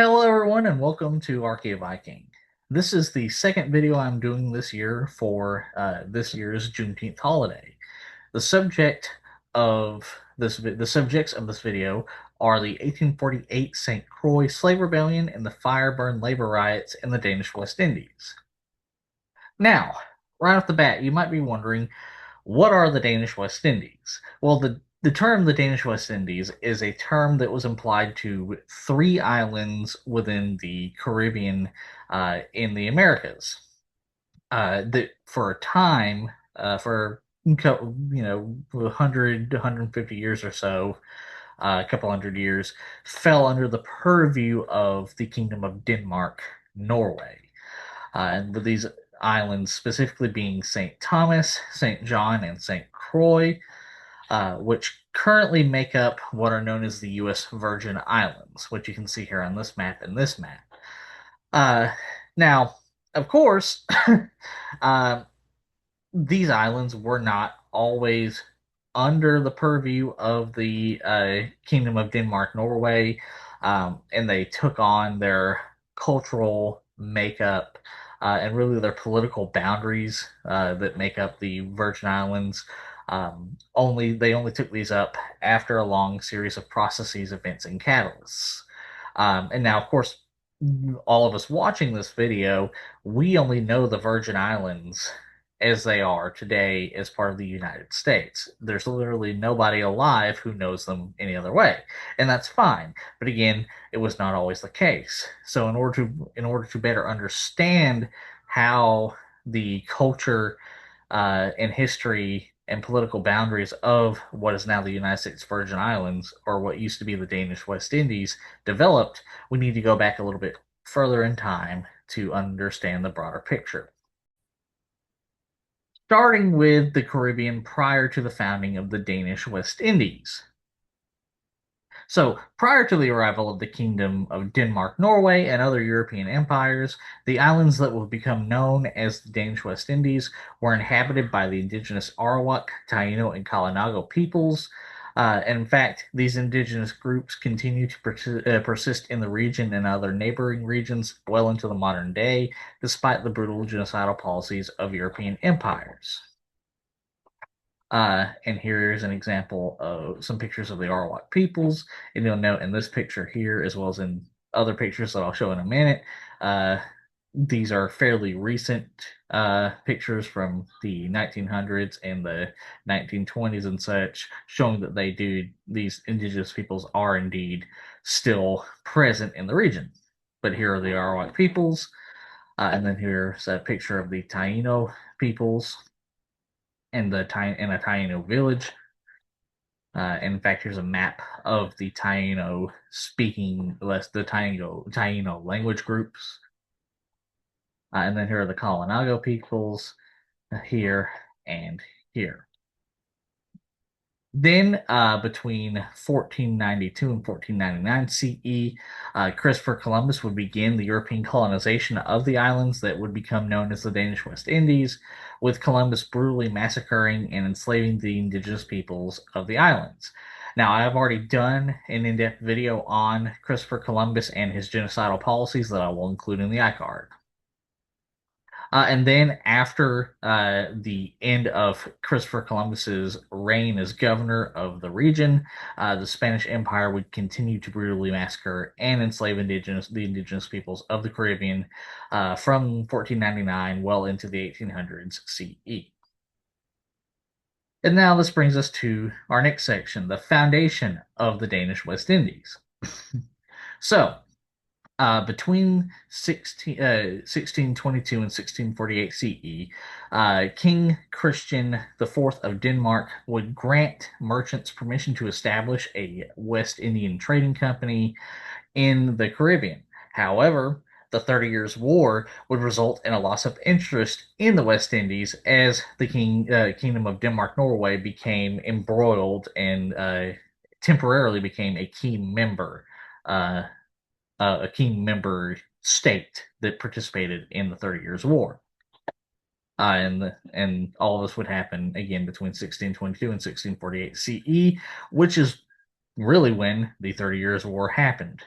Hello, everyone, and welcome to Archie Viking. This is the second video I'm doing this year for this year's Juneteenth holiday. The subject of the subjects of this video are the 1848 St. Croix Slave Rebellion and the Fireburn Labor Riots in the Danish West Indies. Now, right off the bat, you might be wondering, what are the Danish West Indies? Well, the term the Danish West Indies is a term that was applied to three islands within the Caribbean in the Americas. That for a time, for 100, 150 years or so, a couple hundred years, fell under the purview of the Kingdom of Denmark, Norway. And with these islands specifically being St. Thomas, St. John, and St. Croix, which currently make up what are known as the U.S. Virgin Islands, which you can see here on this map and this map. Uh, Now, of course, uh, these islands were not always under the purview of the Kingdom of Denmark, Norway, and they took on their cultural makeup and really their political boundaries that make up the Virgin Islands. Only they only took these up after a long series of processes, events, and catalysts. And now, of course, all of us watching this video, we only know the Virgin Islands as they are today as part of the United States. There's literally nobody alive who knows them any other way, and that's fine. But again, it was not always the case. So in order to better understand how the culture and history and political boundaries of what is now the United States Virgin Islands, or what used to be the Danish West Indies, developed, we need to go back a little bit further in time to understand the broader picture. Starting with the Caribbean prior to the founding of the Danish West Indies. So, prior to the arrival of the Kingdom of Denmark, Norway, and other European empires, the islands that would become known as the Danish West Indies were inhabited by the indigenous Arawak, Taino, and Kalinago peoples. And in fact, these indigenous groups continue to persist in the region and other neighboring regions well into the modern day, despite the brutal genocidal policies of European empires. And here's an example of some pictures of the Arawak peoples. And you'll note in this picture here, as well as in other pictures that I'll show in a minute, uh, these are fairly recent pictures from the 1900s and the 1920s and such, showing that these indigenous peoples are indeed still present in the region. But here are the Arawak peoples, and then here's a picture of the Taino peoples in a Taino village. In fact, here's a map of the Taino speaking, the Taino language groups. And then here are the Kalinago peoples here and here. Then, between 1492 and 1499 CE, Christopher Columbus would begin the European colonization of the islands that would become known as the Danish West Indies, with Columbus brutally massacring and enslaving the indigenous peoples of the islands. Now, I have already done an in-depth video on Christopher Columbus and his genocidal policies that I will include in the iCard. And then after the end of Christopher Columbus's reign as governor of the region, the Spanish Empire would continue to brutally massacre and enslave the indigenous peoples of the Caribbean from 1499 well into the 1800s CE. And now this brings us to our next section, the foundation of the Danish West Indies. So, between 1622 and 1648 CE, King Christian IV of Denmark would grant merchants permission to establish a West Indian trading company in the Caribbean. However, the 30 Years' War would result in a loss of interest in the West Indies as the Kingdom of Denmark-Norway became embroiled and temporarily became uh, a key member state that participated in the 30 Years' War. And all of this would happen again between 1622 and 1648 CE, which is really when the 30 Years' War happened.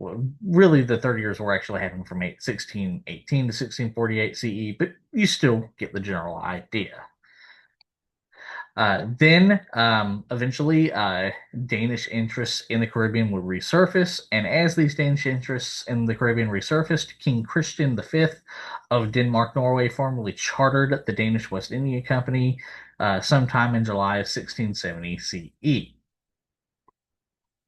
well, really the 30 years were actually happening from 1618 to 1648 CE, but you still get the general idea. Eventually, Danish interests in the Caribbean would resurface, and as these Danish interests in the Caribbean resurfaced, King Christian V of Denmark Norway formally chartered the Danish West India Company sometime in July of 1670 CE.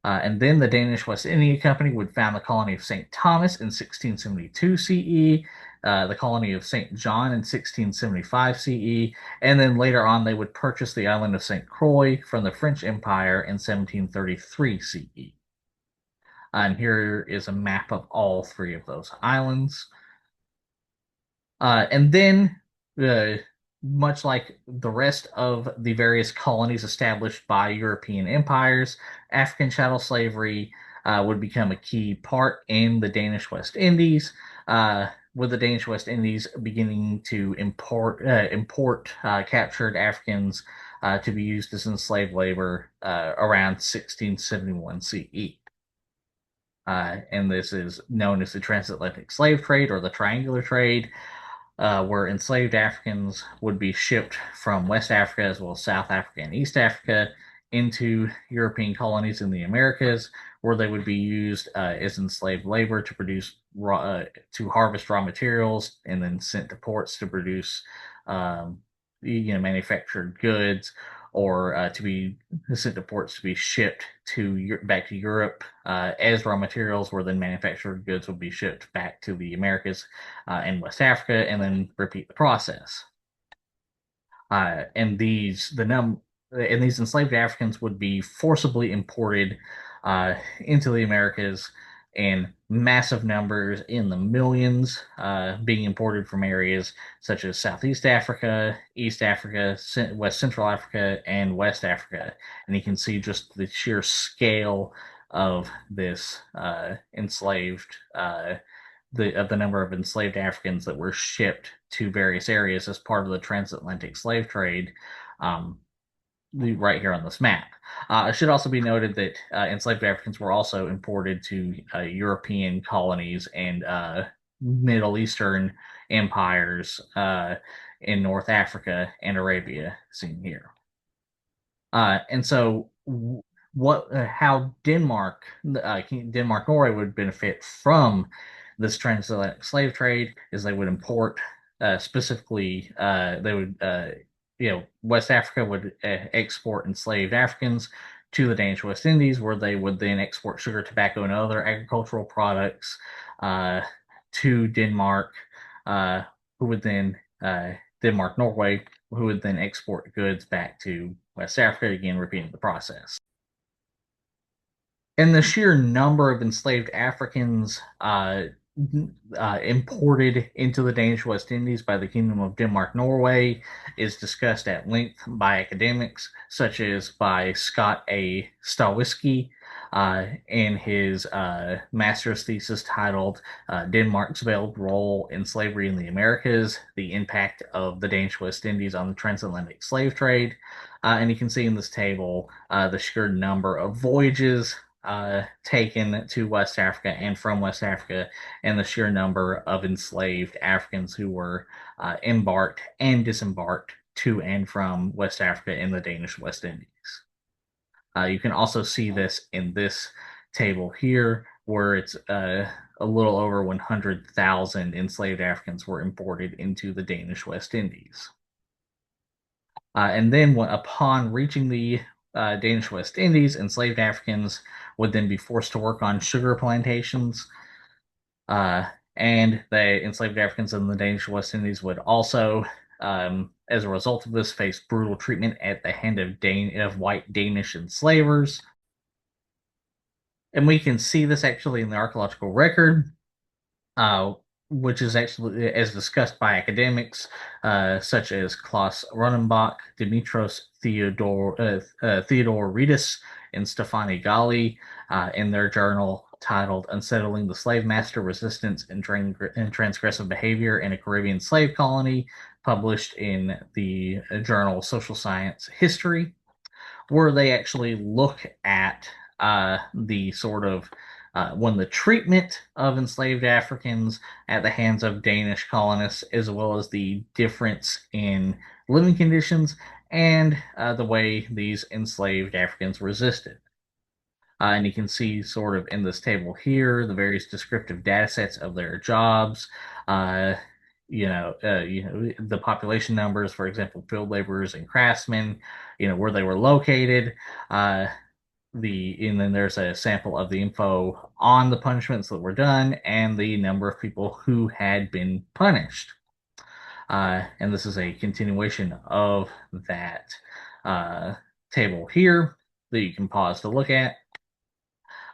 And then the Danish West India Company would found the colony of St. Thomas in 1672 CE, the colony of St. John in 1675 CE, and then later on they would purchase the island of St. Croix from the French Empire in 1733 CE. And here is a map of all three of those islands. And then, uh, much like the rest of the various colonies established by European empires, African chattel slavery would become a key part in the Danish West Indies, with the Danish West Indies beginning to import captured Africans to be used as enslaved labor around 1671 CE. And this is known as the transatlantic slave trade or the triangular trade, where enslaved Africans would be shipped from West Africa as well as South Africa and East Africa into European colonies in the Americas, where they would be used as enslaved labor to produce to harvest raw materials, and then sent to ports to produce, um, manufactured goods, or to be sent to ports to be shipped to back to Europe as raw materials, where then manufactured goods would be shipped back to the Americas and West Africa, and then repeat the process. Uh, and these the num and these enslaved Africans would be forcibly imported into the Americas in massive numbers, in the millions, being imported from areas such as Southeast Africa, East Africa, West Central Africa, and West Africa. And you can see just the sheer scale of this enslaved the number of enslaved Africans that were shipped to various areas as part of the transatlantic slave trade, um, right here on this map. It should also be noted that enslaved Africans were also imported to European colonies and Middle Eastern empires in North Africa and Arabia, seen here. And so, how Denmark Norway would benefit from this transatlantic slave trade is they would import, specifically, they would, West Africa would export enslaved Africans to the Danish West Indies, where they would then export sugar, tobacco, and other agricultural products uh, to Denmark, uh, who would then Denmark Norway, who would then export goods back to West Africa, again repeating the process. And the sheer number of enslaved Africans imported into the Danish West Indies by the Kingdom of Denmark Norway is discussed at length by academics, such as by Scott A. Stawisky in his master's thesis titled Denmark's Veiled Role in Slavery in the Americas, the Impact of the Danish West Indies on the Transatlantic Slave Trade. And you can see in this table the sheer number of voyages taken to West Africa and from West Africa, and the sheer number of enslaved Africans who were embarked and disembarked to and from West Africa in the Danish West Indies. You can also see this in this table here, where it's a little over 100,000 enslaved Africans were imported into the Danish West Indies. And then, upon reaching the Danish West Indies, enslaved Africans would then be forced to work on sugar plantations. And the enslaved Africans in the Danish West Indies would also, as a result of this, face brutal treatment at the hand of white Danish enslavers. And we can see this actually in the archaeological record, uh, which is actually, as discussed by academics such as Klaus Runenbach, Dimitros Theodoridis, and Stefani Gali in their journal titled Unsettling the Slave Master Resistance and Transgressive Behavior in a Caribbean Slave Colony, published in the journal Social Science History, where they actually look at the sort of One, the treatment of enslaved Africans at the hands of Danish colonists, as well as the difference in living conditions and the way these enslaved Africans resisted. And you can see sort of in this table here the various descriptive data sets of their jobs. Uh, the population numbers, for example, field laborers and craftsmen, where they were located. Uh, and then there's a sample of the info on the punishments that were done and the number of people who had been punished. And this is a continuation of that table here that you can pause to look at.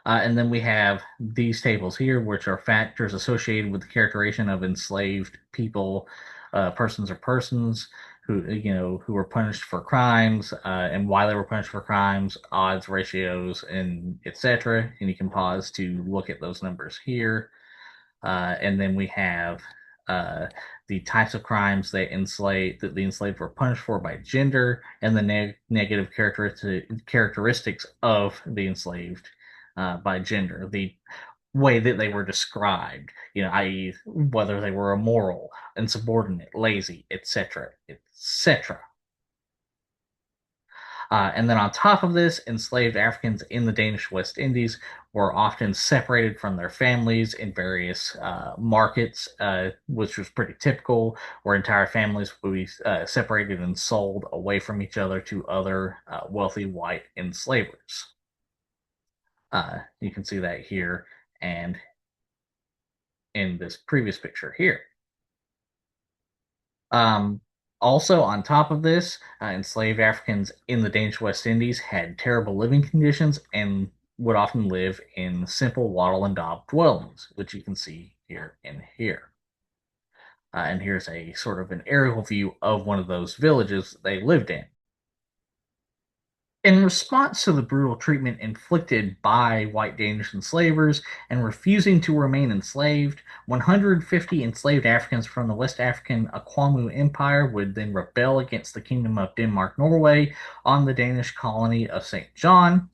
And then we have these tables here, which are factors associated with the characterization of enslaved people, persons or persons who were punished for crimes, and why they were punished for crimes, odds, ratios, and etc. And you can pause to look at those numbers here. And then we have uh, the types of crimes that the enslaved were punished for by gender, and the negative characteristics of the enslaved by gender, the way that they were described, i.e., whether they were immoral, insubordinate, lazy, etc., etc. And then on top of this, enslaved Africans in the Danish West Indies were often separated from their families in various markets, which was pretty typical, where entire families would be separated and sold away from each other to other wealthy white enslavers. You can see that here and in this previous picture here. Um, Also, on top of this, enslaved Africans in the Danish West Indies had terrible living conditions and would often live in simple wattle and daub dwellings, which you can see here and here. And here's a sort of an aerial view of one of those villages they lived in. In response to the brutal treatment inflicted by white Danish enslavers and refusing to remain enslaved, 150 enslaved Africans from the West African Akwamu Empire would then rebel against the Kingdom of Denmark-Norway on the Danish colony of St. John.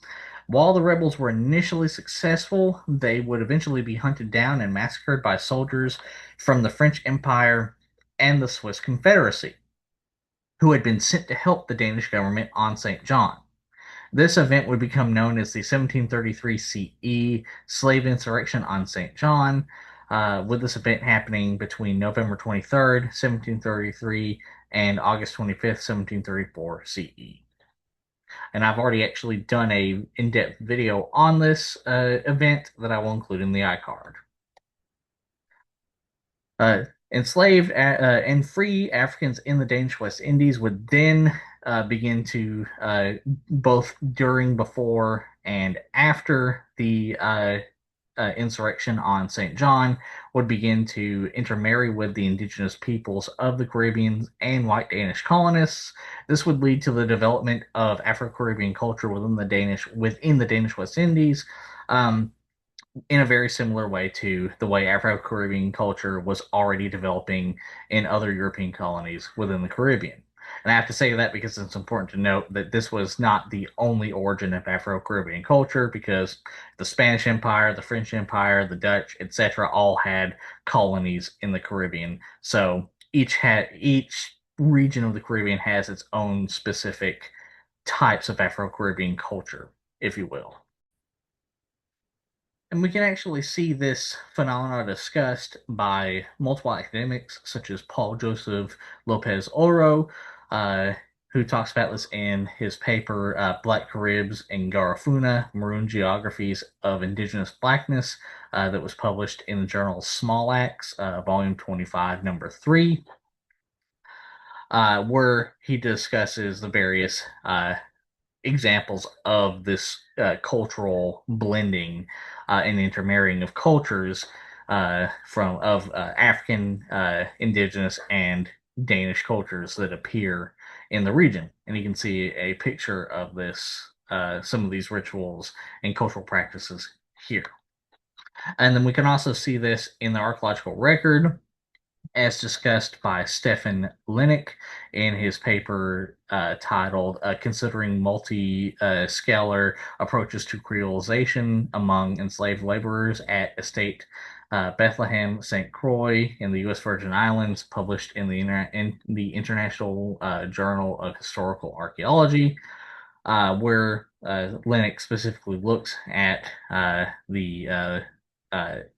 While the rebels were initially successful, they would eventually be hunted down and massacred by soldiers from the French Empire and the Swiss Confederacy, who had been sent to help the Danish government on St. John. This event would become known as the 1733 CE slave insurrection on St. John, with this event happening between November 23rd, 1733, and August 25th, 1734 CE. And I've already actually done a in-depth video on this event that I will include in the iCard. Enslaved and free Africans in the Danish West Indies would then begin to, both during, before, and after the insurrection on St. John, would begin to intermarry with the indigenous peoples of the Caribbean and white Danish colonists. This would lead to the development of Afro-Caribbean culture within the Danish West Indies. In a very similar way to the way Afro-Caribbean culture was already developing in other European colonies within the Caribbean. And I have to say that because it's important to note that this was not the only origin of Afro-Caribbean culture, because the Spanish Empire, the French Empire, the Dutch, etc., all had colonies in the Caribbean. So each region of the Caribbean has its own specific types of Afro-Caribbean culture, if you will. And we can actually see this phenomenon discussed by multiple academics, such as Paul Joseph Lopez Oro, uh, who talks about this in his paper, Black Caribs and Garifuna, Maroon Geographies of Indigenous Blackness, that was published in the journal Small Axe, volume 25, number 3, where he discusses the various examples of this cultural blending and intermarrying of cultures from African, indigenous, and Danish cultures that appear in the region. And you can see a picture of this, some of these rituals and cultural practices here. And then we can also see this in the archaeological record as discussed by Stefan Lennick in his paper titled Considering Multi-Scalar Approaches to Creolization Among Enslaved Laborers at Estate Bethlehem, St. Croix in the U.S. Virgin Islands, published in the International Journal of Historical Archaeology, where Lennox specifically looks at the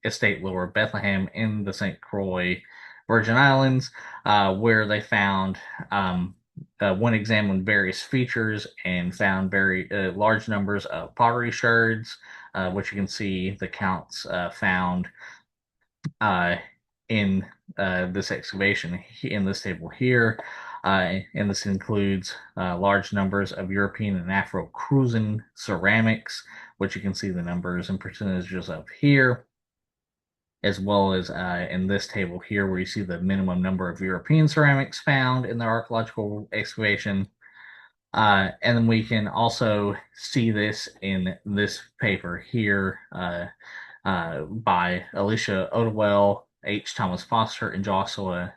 estate Lower Bethlehem in the St. Croix Virgin Islands, where they found one examined various features and found very large numbers of pottery sherds, which you can see the counts found uh, in this excavation in this table here. And this includes large numbers of European and Afro-Crucian ceramics, which you can see the numbers and percentages of here, as well as in this table here, where you see the minimum number of European ceramics found in the archaeological excavation. And then we can also see this in this paper here by Alicia Odewell, H. Thomas Foster, and Joshua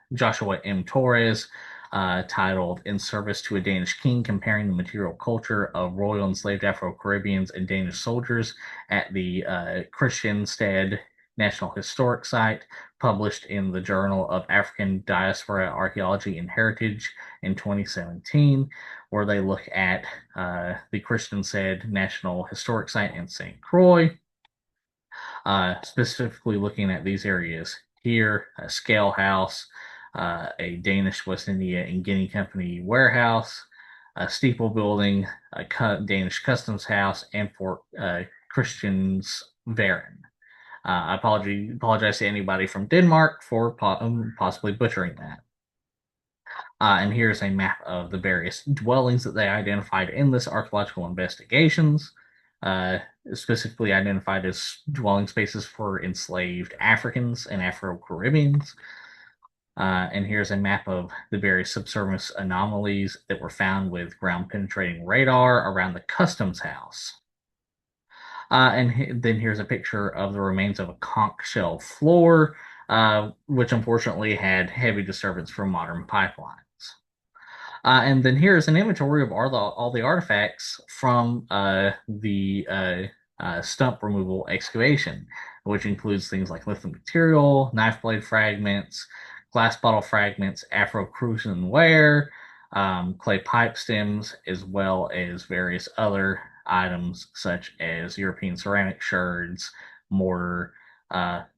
M. Torres, titled "In Service to a Danish King: Comparing the Material Culture of Royal Enslaved Afro-Caribbeans and Danish Soldiers at the Christiansted National Historic Site," published in the Journal of African Diaspora Archaeology and Heritage in 2017, where they look at the Christiansted National Historic Site in St. Croix, specifically looking at these areas here: a scale house, a Danish West India and Guinea Company warehouse, a steeple building, a Danish customs house, and Fort Christians Varen. I apologize to anybody from Denmark for possibly butchering that. And here's a map of the various dwellings that they identified in this archaeological investigations, specifically identified as dwelling spaces for enslaved Africans and Afro-Caribbeans. And here's a map of the various subsurface anomalies that were found with ground-penetrating radar around the customs house. And then here's a picture of the remains of a conch shell floor, which unfortunately had heavy disturbance from modern pipelines. And then here's an inventory of all the artifacts from the stump removal excavation, which includes things like lithium material, knife blade fragments, glass bottle fragments, Afro-Crucian ware, clay pipe stems, as well as various other items such as European ceramic sherds, mortar.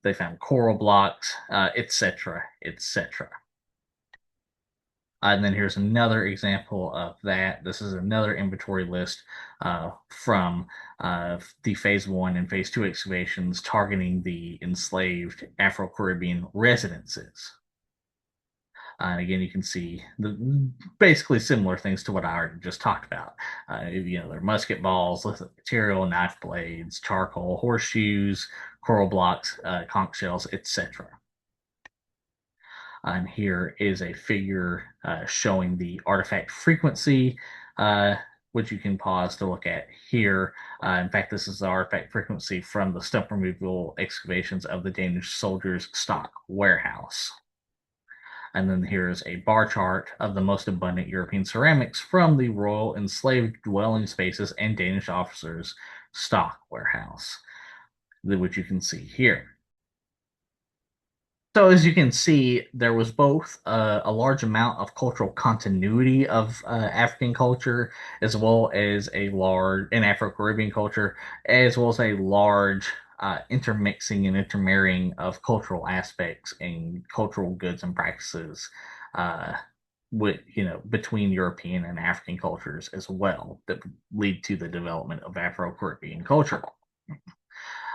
They found coral blocks, etc., etc. And then here's another example of that. This is another inventory list from the Phase 1 and Phase 2 excavations targeting the enslaved Afro-Caribbean residences. And again, you can see basically similar things to what I already just talked about. They're musket balls, lithium material, knife blades, charcoal, horseshoes, coral blocks, conch shells, etc. And here is a figure showing the artifact frequency, which you can pause to look at here. In fact, this is the artifact frequency from the stump removal excavations of the Danish soldiers' stock warehouse. And then here's a bar chart of the most abundant European ceramics from the royal enslaved dwelling spaces and Danish officers' stock warehouse, which you can see here. So as you can see, there was both a large amount of cultural continuity of African culture, as well as in Afro-Caribbean culture, as well as a large intermixing and intermarrying of cultural aspects and cultural goods and practices, between European and African cultures as well, that lead to the development of Afro-Caribbean culture.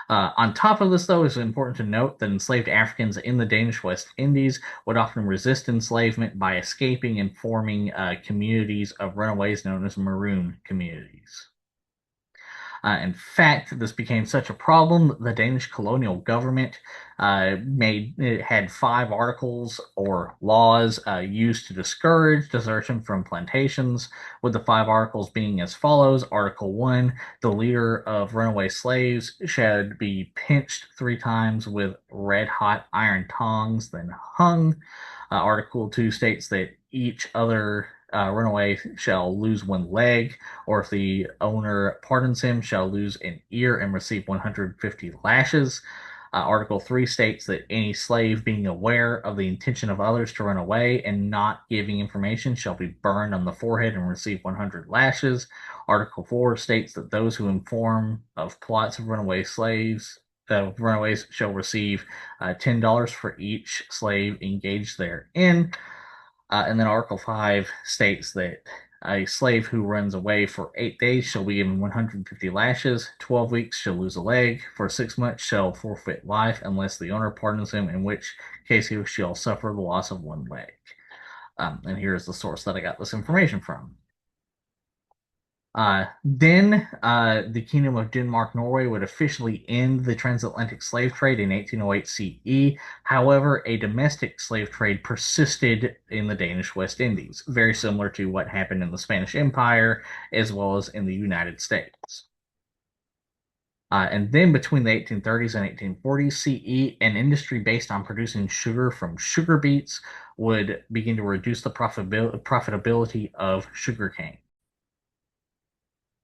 On top of this, though, it's important to note that enslaved Africans in the Danish West Indies would often resist enslavement by escaping and forming communities of runaways known as maroon communities. In fact, this became such a problem, the Danish colonial government had 5 articles or laws used to discourage desertion from plantations, with the 5 articles being as follows. Article 1, the leader of runaway slaves should be pinched 3 times with red-hot iron tongs, then hung. Article 2 states that each other runaway shall lose 1 leg, or if the owner pardons him, shall lose an ear and receive 150 lashes. Article 3 states that any slave being aware of the intention of others to run away and not giving information shall be burned on the forehead and receive 100 lashes. Article 4 states that those who inform of plots of runaways shall receive $10 for each slave engaged therein. And then Article 5 states that a slave who runs away for 8 days shall be given 150 lashes, 12 weeks shall lose a leg, for 6 months shall forfeit life unless the owner pardons him, in which case he shall suffer the loss of 1 leg. And here's the source that I got this information from. Then the Kingdom of Denmark-Norway would officially end the transatlantic slave trade in 1808 CE. However, a domestic slave trade persisted in the Danish West Indies, very similar to what happened in the Spanish Empire as well as in the United States. And then between the 1830s and 1840s CE, an industry based on producing sugar from sugar beets would begin to reduce the profitability of sugarcane.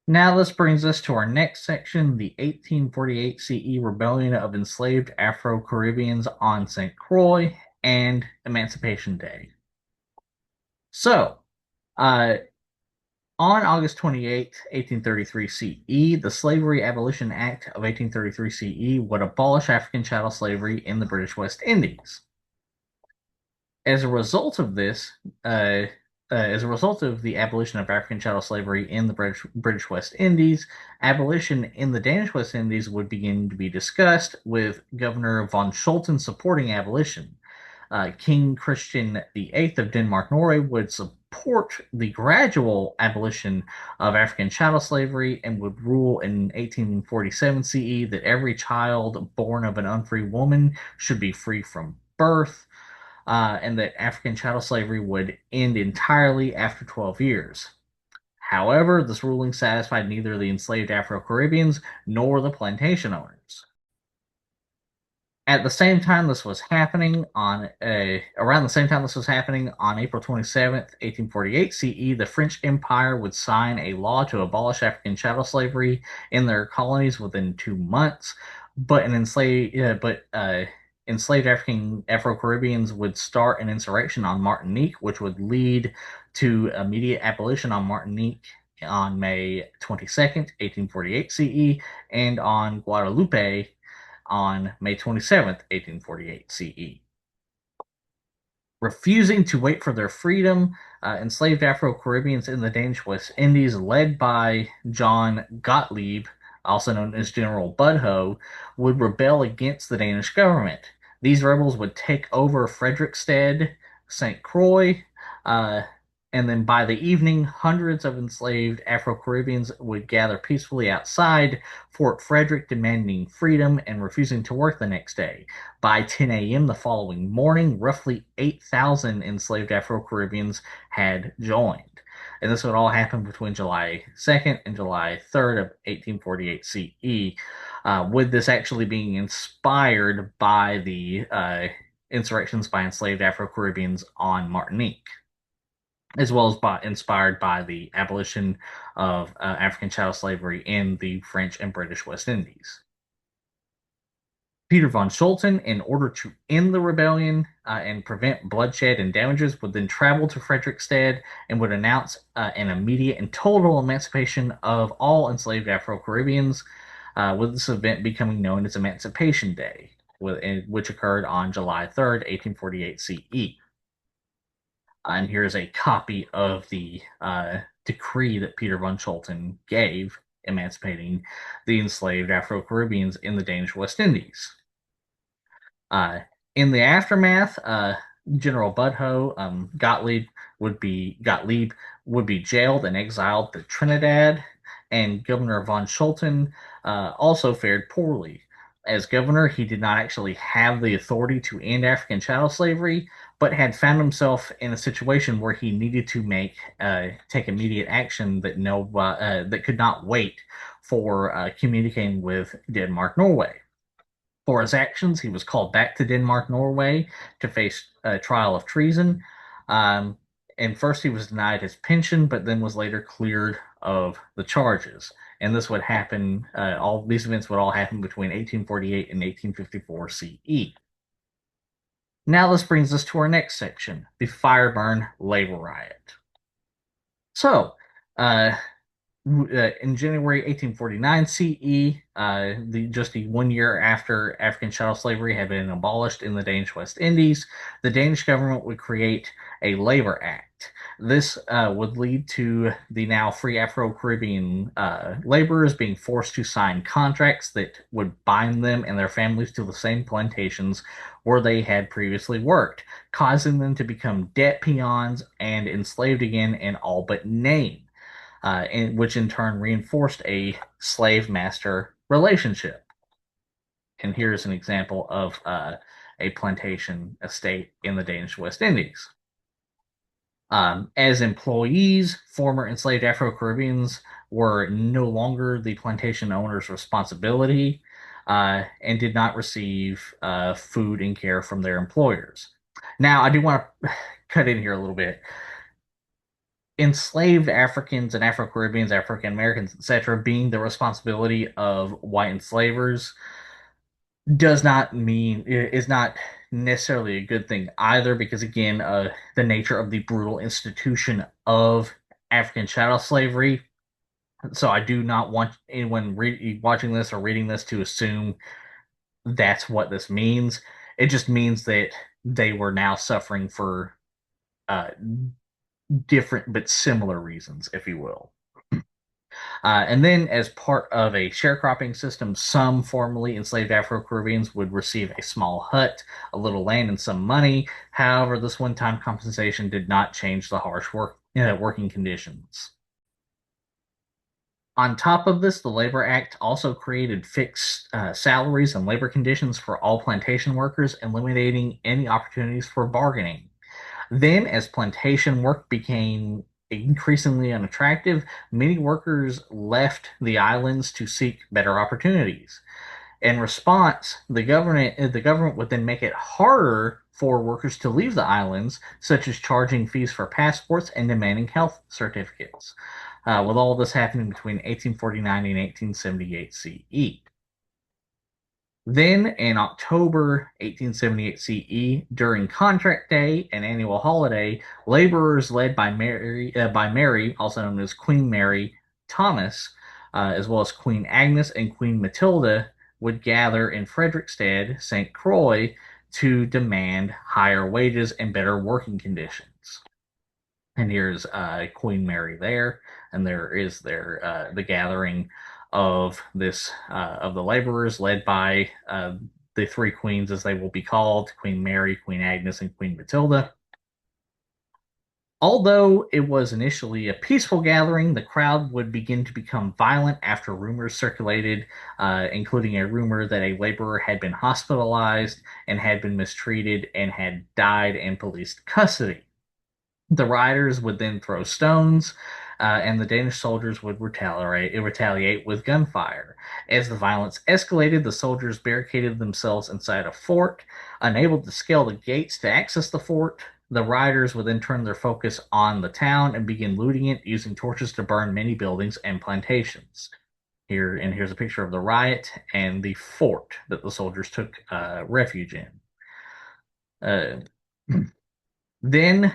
Now this brings us to our next section, the 1848 CE Rebellion of Enslaved Afro-Caribbeans on St. Croix and Emancipation Day. So, on August 28, 1833 CE, the Slavery Abolition Act of 1833 CE would abolish African chattel slavery in the British West Indies. As a result of this, as a result of the abolition of African chattel slavery in the British West Indies, abolition in the Danish West Indies would begin to be discussed, with Governor von Scholten supporting abolition. King Christian VIII of Denmark-Norway would support the gradual abolition of African chattel slavery and would rule in 1847 CE that every child born of an unfree woman should be free from birth. And that African chattel slavery would end entirely after 12 years. However, this ruling satisfied neither the enslaved Afro-Caribbeans nor the plantation owners. At the same time this was happening around the same time this was happening, on April 27th, 1848 CE, the French Empire would sign a law to abolish African chattel slavery in their colonies within 2 months, but enslaved African Afro-Caribbeans would start an insurrection on Martinique, which would lead to immediate abolition on Martinique on May 22nd, 1848 CE, and on Guadeloupe on May 27th, 1848 CE. Refusing to wait for their freedom, enslaved Afro-Caribbeans in the Danish West Indies, led by John Gottlieb, also known as General Budhoe, would rebel against the Danish government. These rebels would take over Frederiksted, St. Croix, and then by the evening, hundreds of enslaved Afro-Caribbeans would gather peacefully outside Fort Frederick, demanding freedom and refusing to work the next day. By 10 a.m. the following morning, roughly 8,000 enslaved Afro-Caribbeans had joined. And this would all happen between July 2nd and July 3rd of 1848 CE, with this actually being inspired by the insurrections by enslaved Afro-Caribbeans on Martinique, as well as inspired by the abolition of African chattel slavery in the French and British West Indies. Peter von Scholten, in order to end the rebellion and prevent bloodshed and damages, would then travel to Frederiksted and would announce an immediate and total emancipation of all enslaved Afro-Caribbeans, with this event becoming known as Emancipation Day, which occurred on July 3rd, 1848 CE. And here's a copy of the decree that Peter von Scholten gave, emancipating the enslaved Afro-Caribbeans in the Danish West Indies. In the aftermath, General Budhoe, Gottlieb would be jailed and exiled to Trinidad, and Governor von Schulten also fared poorly. As governor, he did not actually have the authority to end African chattel slavery, but had found himself in a situation where he needed to take immediate action that could not wait for communicating with Denmark, Norway. For his actions, he was called back to Denmark, Norway to face a trial of treason. Um, and first, he was denied his pension, but then was later cleared of the charges. And this would happen, all these events would all happen between 1848 and 1854 CE. Now, this brings us to our next section, the Fireburn Labor Riot. So, uh, in January 1849 CE, just 1 year after African chattel slavery had been abolished in the Danish West Indies, the Danish government would create a labor act. This would lead to the now free Afro-Caribbean laborers being forced to sign contracts that would bind them and their families to the same plantations where they had previously worked, causing them to become debt peons and enslaved again in all but name, which in turn reinforced a slave master relationship. And here's an example of a plantation estate in the Danish West Indies. As employees, former enslaved Afro Caribbeans were no longer the plantation owner's responsibility and did not receive food and care from their employers. Now, I do want to cut in here a little bit. Enslaved Africans and Afro Caribbeans, African Americans, etc., being the responsibility of white enslavers does not mean is not necessarily a good thing either, because again, the nature of the brutal institution of African chattel slavery. So I do not want anyone watching this or reading this to assume that's what this means. It just means that they were now suffering for uh, different but similar reasons, if you will. And then, as part of a sharecropping system, some formerly enslaved Afro Caribbeans would receive a small hut, a little land, and some money. However, this one time compensation did not change the harsh working conditions. On top of this, the Labor Act also created fixed salaries and labor conditions for all plantation workers, eliminating any opportunities for bargaining. Then, as plantation work became increasingly unattractive, many workers left the islands to seek better opportunities. In response, the government would then make it harder for workers to leave the islands, such as charging fees for passports and demanding health certificates. With all this happening between 1849 and 1878 CE. Then, in October 1878 CE, during Contract Day, an annual holiday, laborers led by Mary, also known as Queen Mary Thomas, as well as Queen Agnes and Queen Matilda, would gather in Frederiksted, St. Croix, to demand higher wages and better working conditions. And here's Queen Mary there, and there is the gathering of the laborers led by the three queens, as they will be called: Queen Mary, Queen Agnes, and Queen Matilda. Although it was initially a peaceful gathering, the crowd would begin to become violent after rumors circulated, including a rumor that a laborer had been hospitalized and had been mistreated and had died in police custody. The rioters would then throw stones, and the Danish soldiers would retaliate with gunfire. As the violence escalated, the soldiers barricaded themselves inside a fort. Unable to scale the gates to access the fort, the rioters would then turn their focus on the town and begin looting it, using torches to burn many buildings and plantations. Here's a picture of the riot and the fort that the soldiers took refuge in. Uh, Then,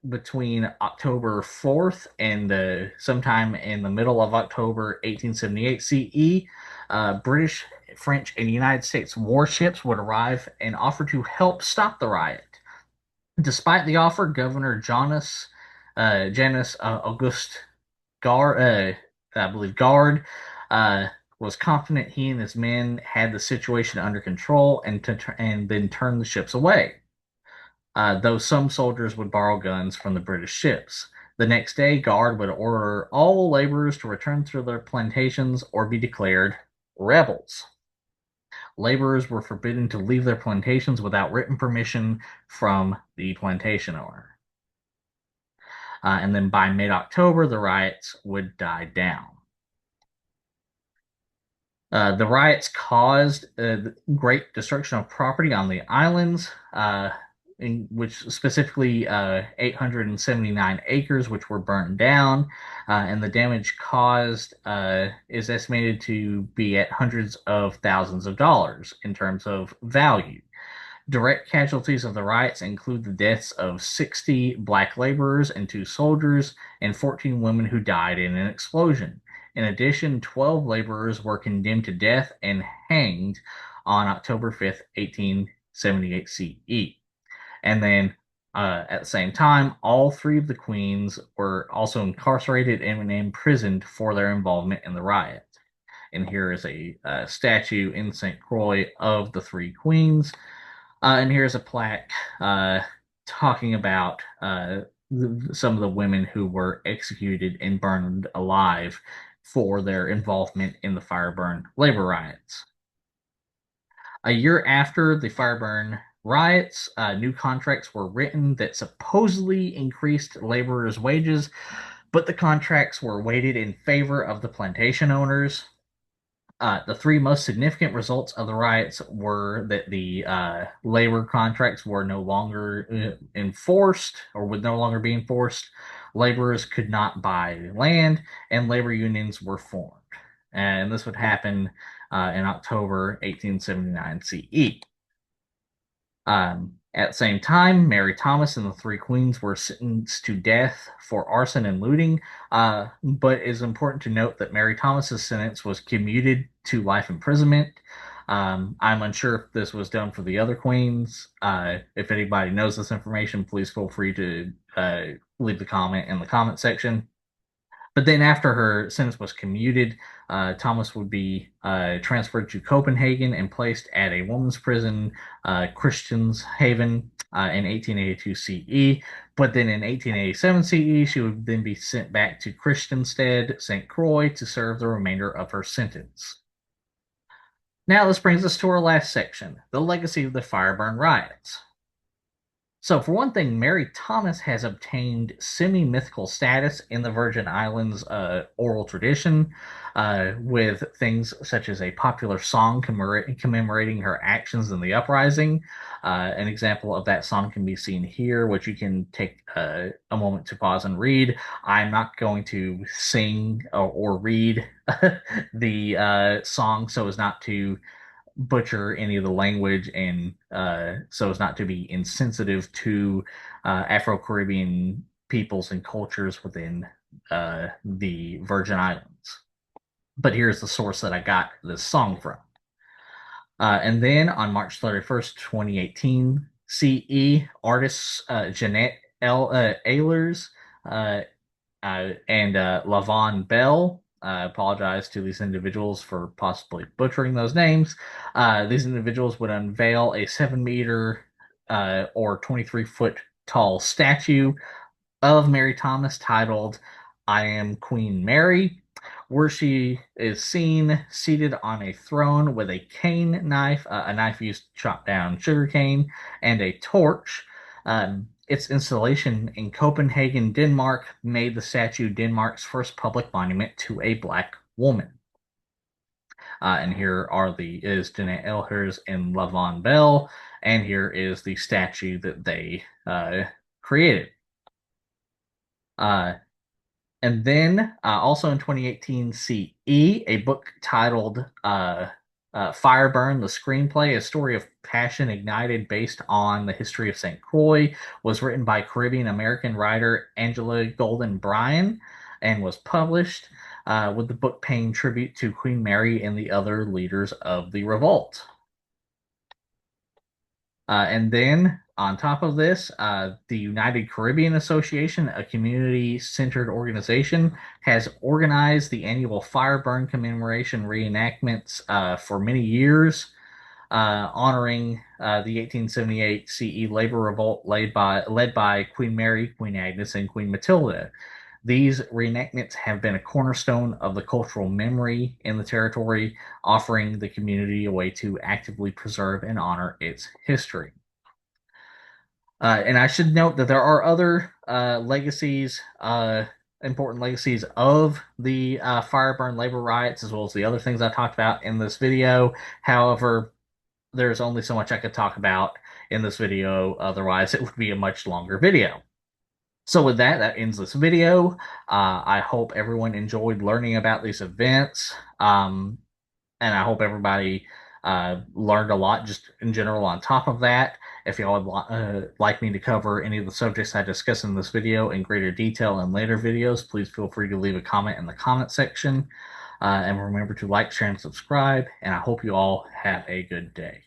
between October 4th and sometime in the middle of October 1878 CE, British, French, and United States warships would arrive and offer to help stop the riot. Despite the offer, Governor Janus Auguste Gard, I believe Gard, was confident he and his men had the situation under control and then turned the ships away, though some soldiers would borrow guns from the British ships. The next day, Guard would order all laborers to return to their plantations or be declared rebels. Laborers were forbidden to leave their plantations without written permission from the plantation owner. And then by mid October, the riots would die down. The riots caused great destruction of property on the islands, which specifically 879 acres, which were burned down, and the damage caused is estimated to be at hundreds of thousands of dollars in terms of value. Direct casualties of the riots include the deaths of 60 black laborers and 2 soldiers, and 14 women who died in an explosion. In addition, 12 laborers were condemned to death and hanged on October 5th, 1878 CE. And then at the same time, all three of the queens were also incarcerated and imprisoned for their involvement in the riot. And here is a statue in St. Croix of the three queens. And here's a plaque talking about some of the women who were executed and burned alive for their involvement in the Fireburn Labor Riots. A year after the Fireburn Riots, new contracts were written that supposedly increased laborers' wages, but the contracts were weighted in favor of the plantation owners. The three most significant results of the riots were that the labor contracts were no longer enforced or would no longer be enforced. Laborers could not buy land, and labor unions were formed. And this would happen in October 1879 CE. At the same time, Mary Thomas and the three queens were sentenced to death for arson and looting. But it is important to note that Mary Thomas's sentence was commuted to life imprisonment. I'm unsure if this was done for the other queens. If anybody knows this information, please feel free to leave the comment in the comment section. But then, after her sentence was commuted, Thomas would be transferred to Copenhagen and placed at a women's prison, Christianshaven, in 1882 CE. But then in 1887 CE, she would then be sent back to Christiansted, St. Croix, to serve the remainder of her sentence. Now, this brings us to our last section, the legacy of the Fireburn Riots. So, for one thing, Mary Thomas has obtained semi mythical status in the Virgin Islands oral tradition, with things such as a popular song commemorating her actions in the uprising. An example of that song can be seen here, which you can take a moment to pause and read. I'm not going to sing or read the song so as not to butcher any of the language and so as not to be insensitive to Afro-Caribbean peoples and cultures within the Virgin Islands. But here's the source that I got this song from. And then on March 31st, 2018 CE, artists Jeannette Ehlers and Lavon Bell. I apologize to these individuals for possibly butchering those names. These individuals would unveil a 7 meter or 23-foot tall statue of Mary Thomas titled I Am Queen Mary, where she is seen seated on a throne with a cane knife, a knife used to chop down sugarcane, and a torch. Its installation in Copenhagen, Denmark, made the statue Denmark's first public monument to a black woman. And here is Jeannette Ehlers and Lavon Bell, and here is the statue that they created. And then, also in 2018 CE, a book titled Fireburn, the Screenplay, a story of passion ignited based on the history of St. Croix, was written by Caribbean American writer Angela Golden Bryan and was published, with the book paying tribute to Queen Mary and the other leaders of the revolt. And then, on top of this, the United Caribbean Association, a community-centered organization, has organized the annual Fireburn commemoration reenactments for many years. honoring the 1878 CE labor revolt led by Queen Mary, Queen Agnes, and Queen Matilda. These reenactments have been a cornerstone of the cultural memory in the territory, offering the community a way to actively preserve and honor its history. And I should note that there are other legacies, important legacies of the Fireburn Labor Riots, as well as the other things I talked about in this video. However, there's only so much I could talk about in this video, otherwise, it would be a much longer video. So, with that, that ends this video. I hope everyone enjoyed learning about these events. And I hope everybody learned a lot just in general on top of that. If y'all would like me to cover any of the subjects I discussed in this video in greater detail in later videos, please feel free to leave a comment in the comment section. And remember to like, share, and subscribe. And I hope you all have a good day.